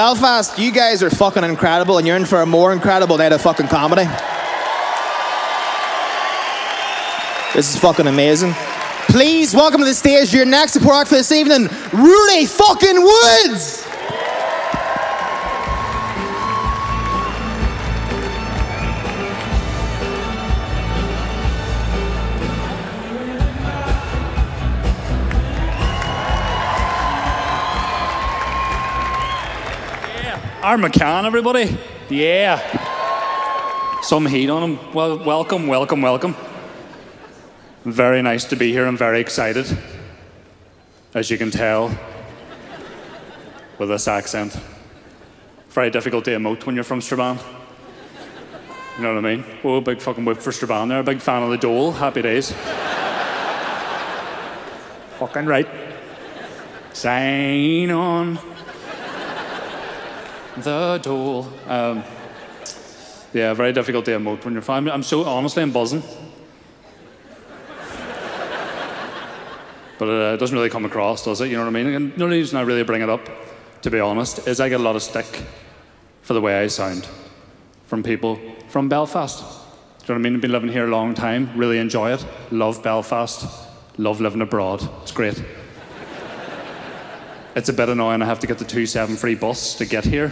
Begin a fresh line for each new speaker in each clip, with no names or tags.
Belfast, you guys are fucking incredible, and you're in for a more incredible night of fucking comedy. This is fucking amazing. Please welcome to the stage your next support act for this evening, Rudy fucking Woods!
Our McCann, everybody. Yeah. Some heat on him. Well, welcome. Very nice to be here. I'm very excited. As you can tell, with this accent. Very difficult to emote when you're from Strabane. You know what I mean? Oh, big fucking whip for Strabane there. Big fan of the Dole. Happy days. Fucking right. Sign on. The Dole. Yeah, very difficult to emote when you're from. I'm buzzing. But it doesn't really come across, does it? You know what I mean? And the only reason I really bring it up, to be honest, is I get a lot of stick for the way I sound from people from Belfast. Do you know what I mean? I've been living here a long time, really enjoy it, love Belfast, love living abroad. It's great. It's a bit annoying I have to get the 2-7 free bus to get here.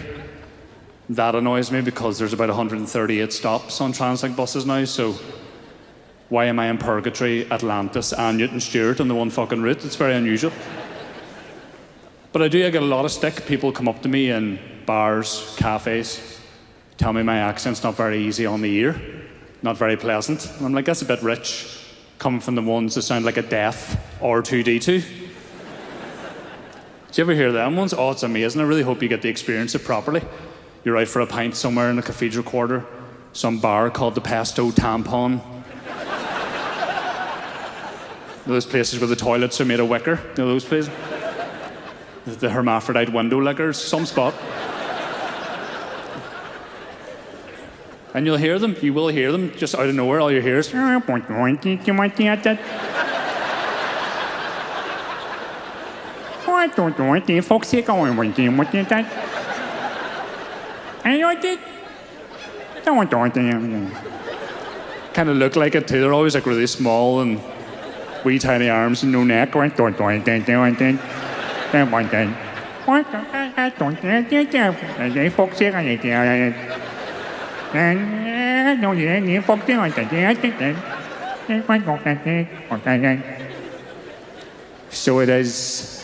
That annoys me because there's about 138 stops on Translink buses now, so why am I in Purgatory, Atlantis and Newton Stewart on the one fucking route? It's very unusual. But I get a lot of stick. People come up to me in bars, cafes, tell me my accent's not very easy on the ear, not very pleasant. And I'm like, that's a bit rich, coming from the ones that sound like a deaf R2-D2. Do you ever hear them ones? Oh, it's amazing. I really hope you get to experience it properly. You're out for a pint somewhere in the Cathedral Quarter, some bar called the Pesto Tampon. Those places where the toilets are made of wicker. You know those places? The hermaphrodite window lickers, some spot. And you will hear them, just out of nowhere, all you hear is... Kind of look like it too. They're always like really small and wee tiny arms and no neck. So it is.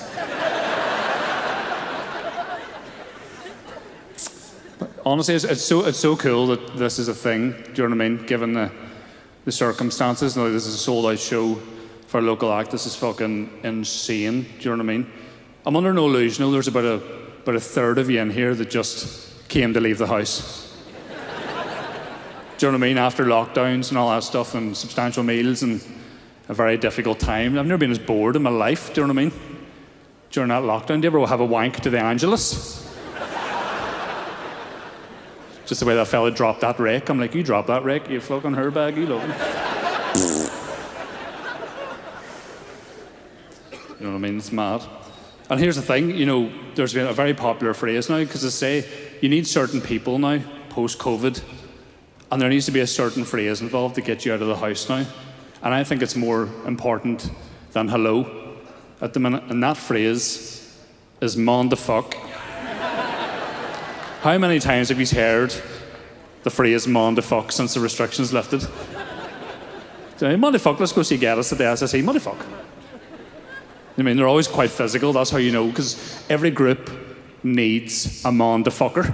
Honestly, it's so cool that this is a thing. Do you know what I mean? Given the circumstances. Now, this is a sold-out show for a local act. This is fucking insane. Do you know what I mean? I'm under no illusion. There's about a third of you in here that just came to leave the house. Do you know what I mean? After lockdowns and all that stuff and substantial meals and a very difficult time. I've never been as bored in my life. Do you know what I mean? During that lockdown, do you ever have a wank to the Angelus? Just the way that fella dropped that rake. I'm like, you drop that rake, you fucking herb you love him. You know what I mean? It's mad. And here's the thing, there's been a very popular phrase now, because they say you need certain people now, post-COVID, and there needs to be a certain phrase involved to get you out of the house now. And I think it's more important than hello at the minute. And that phrase is "mon the fuck." How many times have you heard the phrase "mon the fuck" since the restrictions lifted? "Mon the fuck, let's go see Geddes at the SSE, mon the fuck." I mean, they're always quite physical, that's how you know, because every group needs a mon the fucker.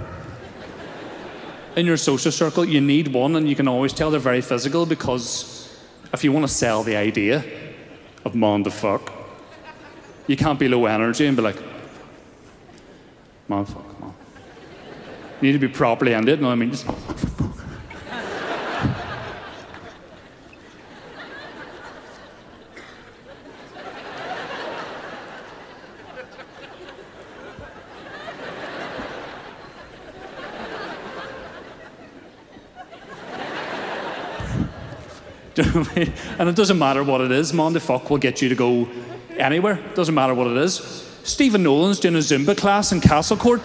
In your social circle, you need one, and you can always tell they're very physical, because if you want to sell the idea of mon the fuck, you can't be low energy and be like, "Mon fuck, mon." You need to be properly ended. No, I mean, just... Do you know what I mean? And it doesn't matter what it is. "Mon the fuck" will get you to go anywhere. Doesn't matter what it is. Stephen Nolan's doing a Zumba class in Castlecourt.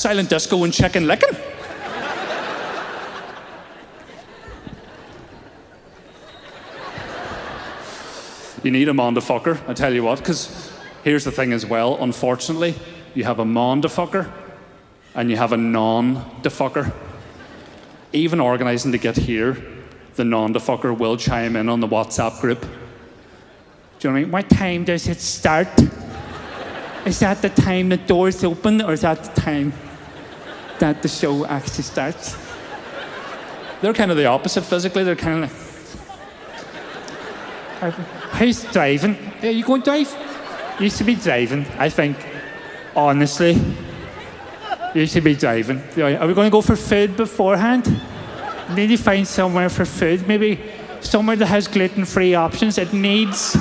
Silent disco and chicken licking. You need a Mondafucker, I tell you what, because here's the thing as well, unfortunately, you have a Mondafucker and you have a non-defucker. Even organising to get here, the non-defucker will chime in on the WhatsApp group. Do you know what I mean? What time does it start? Is that the time the doors open, or is that the time that the show actually starts? They're kind of the opposite physically. They're kind of like, who's driving? Are you going to drive? You should be driving, I think. Honestly, you should be driving. Are we going to go for food beforehand? Maybe find somewhere for food. Maybe somewhere that has gluten-free options. It needs...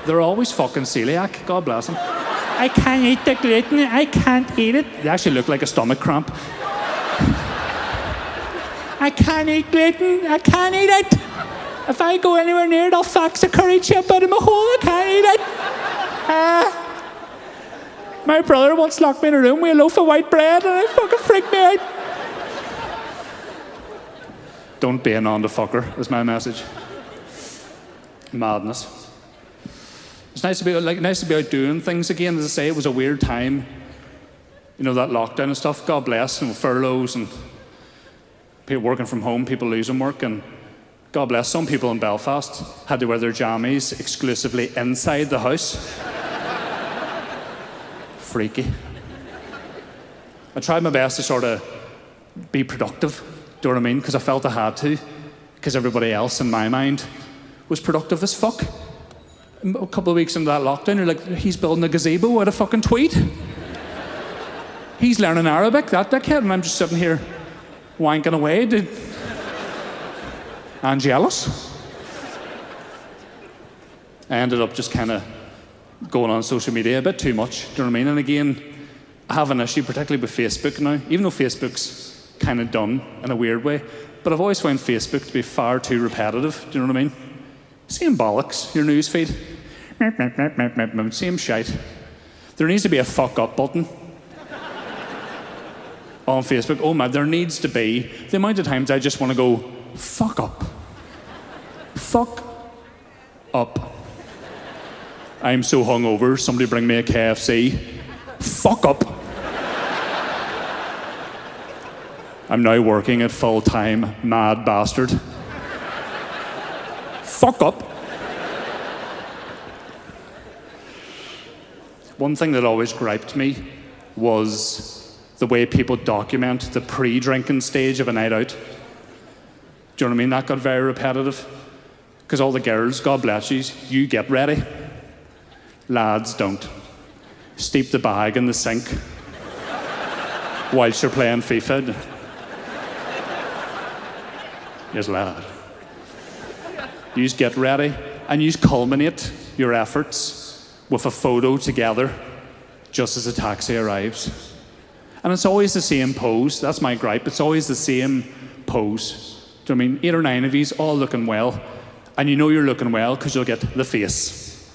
They're always fucking celiac. God bless them. I can't eat the gluten. I can't eat it. They actually look like a stomach cramp. I can't eat gluten. I can't eat it. If I go anywhere near it, I'll fax a curry chip out of my hole. I can't eat it. My brother once locked me in a room with a loaf of white bread and it fucking freaked me out. Don't be a non-defucker, is my message. Madness. It's nice to be out doing things again. As I say, it was a weird time. You know, that lockdown and stuff. God bless, furloughs and people working from home, people losing work, and God bless, some people in Belfast had to wear their jammies exclusively inside the house. Freaky. I tried my best to sort of be productive, do you know what I mean? Because I felt I had to, because everybody else in my mind was productive as fuck. A couple of weeks into that lockdown, you're like, he's building a gazebo out of fucking tweed. He's learning Arabic, that kid, and I'm just sitting here wanking away, dude. And jealous. I ended up just kind of going on social media a bit too much, do you know what I mean? And again, I have an issue, particularly with Facebook now, even though Facebook's kind of done in a weird way, but I've always found Facebook to be far too repetitive, do you know what I mean? Same bollocks, your news feed. Same shite. There needs to be a fuck up button on Facebook. Oh man, there needs to be. The amount of times I just want to go, fuck up. Fuck up. I'm so hungover, somebody bring me a KFC. Fuck up. I'm now working at full time, mad bastard. Fuck up. One thing that always griped me was the way people document the pre-drinking stage of a night out. Do you know what I mean? That got very repetitive. Because all the girls, God bless you get ready. Lads don't. Steep the bag in the sink whilst you're playing FIFA. Yes, lad. You just get ready and you just culminate your efforts with a photo together just as a taxi arrives. And it's always the same pose. That's my gripe. It's always the same pose. Do you know what I mean? 8 or 9 of yous all looking well. And you know you're looking well because you'll get the face.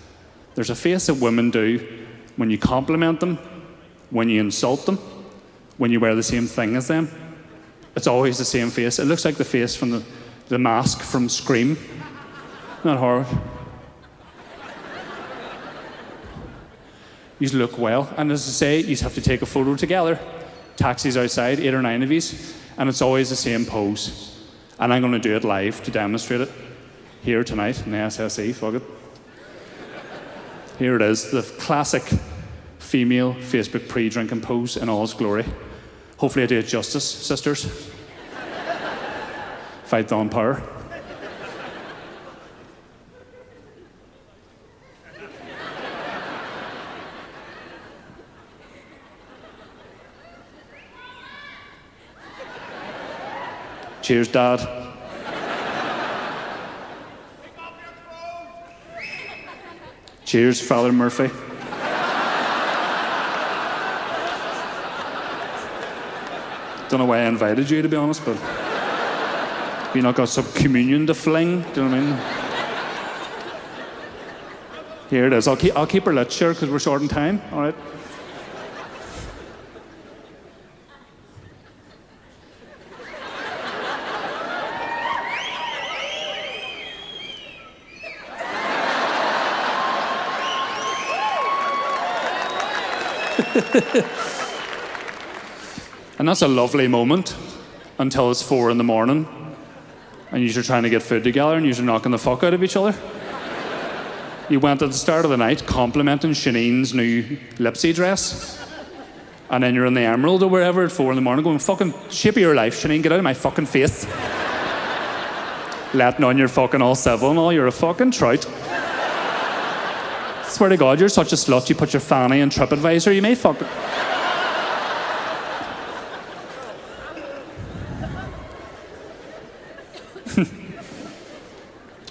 There's a face that women do when you compliment them, when you insult them, when you wear the same thing as them. It's always the same face. It looks like the face from the mask from Scream. Not horror. You look well, and as I say, you have to take a photo together. Taxis outside, 8 or 9 of yous, and it's always the same pose. And I'm going to do it live to demonstrate it here tonight in the SSE. Fuck it. Here it is, the classic female Facebook pre-drinking pose in all its glory. Hopefully I do it justice, sisters. Fight on power. Cheers, Dad. Cheers, Father Murphy. Don't know why I invited you, to be honest, but you not got some communion to fling, do you know what I mean? Here it is. I'll keep her lit, sure, because we're short on time. All right. And that's a lovely moment until it's 4 in the morning and you're trying to get food together and you're knocking the fuck out of each other. You went at the start of the night complimenting Shanine's new Lipsy dress. And then you're in the Emerald or wherever at 4 in the morning going, fucking shape of your life, Shanine, get out of my fucking face. Letting on you're fucking all civil and all, you're a fucking trout. Swear to God, you're such a slut, you put your fanny in TripAdvisor, you may fucking...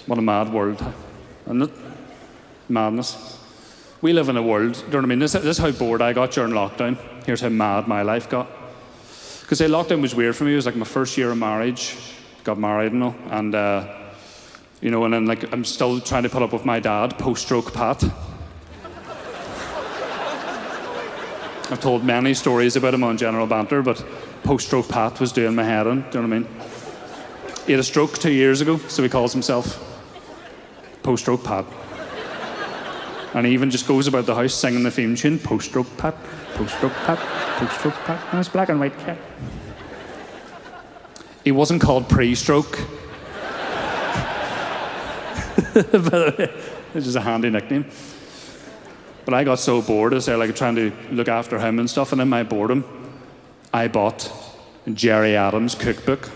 What a mad world, isn't it? Madness. We live in a world, do you know what I mean? This is how bored I got during lockdown. Here's how mad my life got. Because lockdown was weird for me. It was like my first year of marriage. Got married and all. And, you know, and then like I'm still trying to put up with my dad, post-stroke Pat. I've told many stories about him on General Banter, but post-stroke Pat was doing my head in, do you know what I mean? He had a stroke 2 years ago, so he calls himself Post-stroke Pat. And he even just goes about the house singing the theme tune, post-stroke Pat, post-stroke Pat, post-stroke Pat, and it's black and white cat. He wasn't called pre-stroke. It's just a handy nickname. But I got so bored as they're like trying to look after him and stuff, and in my boredom, I bought Jerry Adams' cookbook.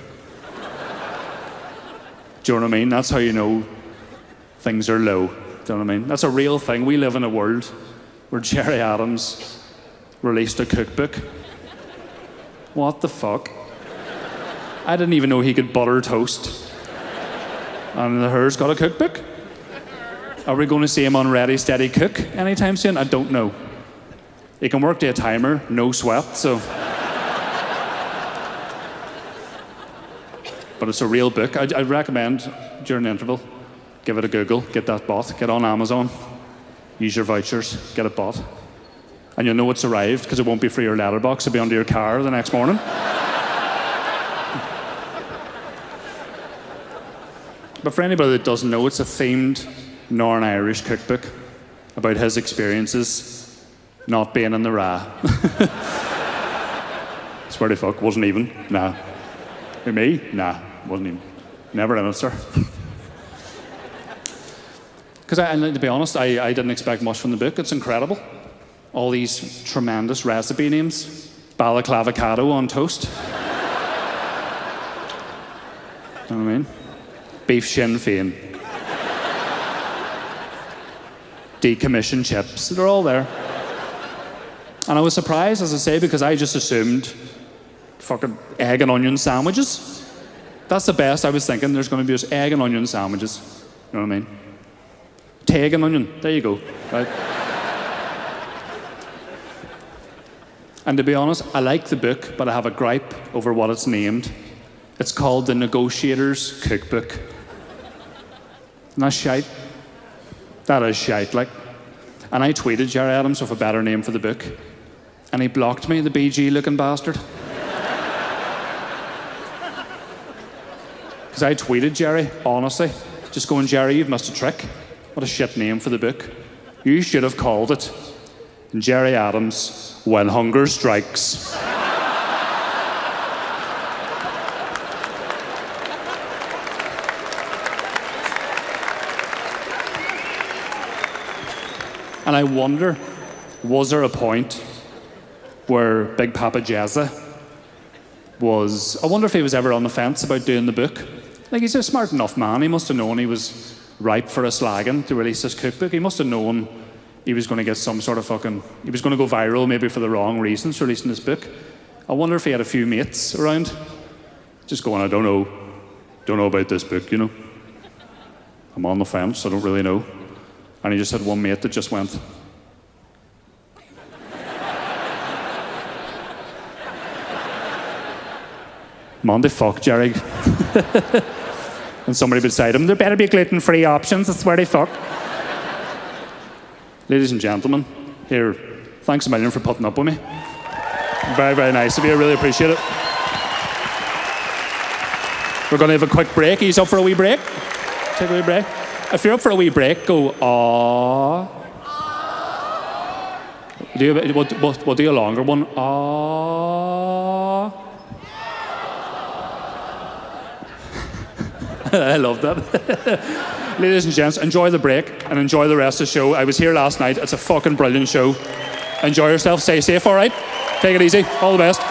Do you know what I mean? That's how you know things are low. Do you know what I mean? That's a real thing. We live in a world where Jerry Adams released a cookbook. What the fuck? I didn't even know he could butter toast. And the Her's got a cookbook? Are we going to see him on Ready, Steady, Cook anytime soon? I don't know. He can work to a timer, no sweat, so... But it's a real book. I'd recommend, during the interval, give it a Google, get that bought, get on Amazon, use your vouchers, get it bought. And you'll know it's arrived, because it won't be for your letterbox, it'll be under your car the next morning. But for anybody that doesn't know, it's a themed Northern Irish cookbook about his experiences not being in the Ra. Swear to fuck, wasn't even, nah. For me? Nah, wasn't even. Never in it, sir. Because, to be honest, I didn't expect much from the book. It's incredible. All these tremendous recipe names. Balaclavocado on toast. You know what I mean? Beef Sinn Féin. Decommissioned chips. They're all there. And I was surprised, as I say, because I just assumed fucking egg and onion sandwiches. That's the best I was thinking. There's going to be just egg and onion sandwiches. You know what I mean? Egg and onion. There you go. Right? And to be honest, I like the book, but I have a gripe over what it's named. It's called The Negotiator's Cookbook. And that's shite. That is shite, like. And I tweeted Jerry Adams with a better name for the book. And he blocked me, the BG-looking bastard. Because I tweeted Jerry, honestly, just going, Jerry, you've missed a trick. What a shit name for the book. You should have called it Jerry Adams, When Hunger Strikes. And I wonder, was there a point where Big Papa Jezza I wonder if he was ever on the fence about doing the book. Like, he's a smart enough man. He must have known he was ripe for a slagging to release this cookbook. He must have known he was going to get some sort of he was going to go viral maybe for the wrong reasons releasing this book. I wonder if he had a few mates around just going, I don't know about this book, you know. I'm on the fence, I don't really know. And he just had one mate that just went, Monday, fuck, Jerry. And somebody beside him, there better be gluten-free options, I swear to fuck. Ladies and gentlemen, here, thanks a million for putting up with me. Very, very nice of you, I really appreciate it. We're going to have a quick break. Are you up for a wee break? Take a wee break. If you're up for a wee break, go, aww. We'll do a longer one. Ah. I love that. Ladies and gents, enjoy the break and enjoy the rest of the show. I was here last night. It's a fucking brilliant show. Enjoy yourself. Stay safe, all right? Take it easy. All the best.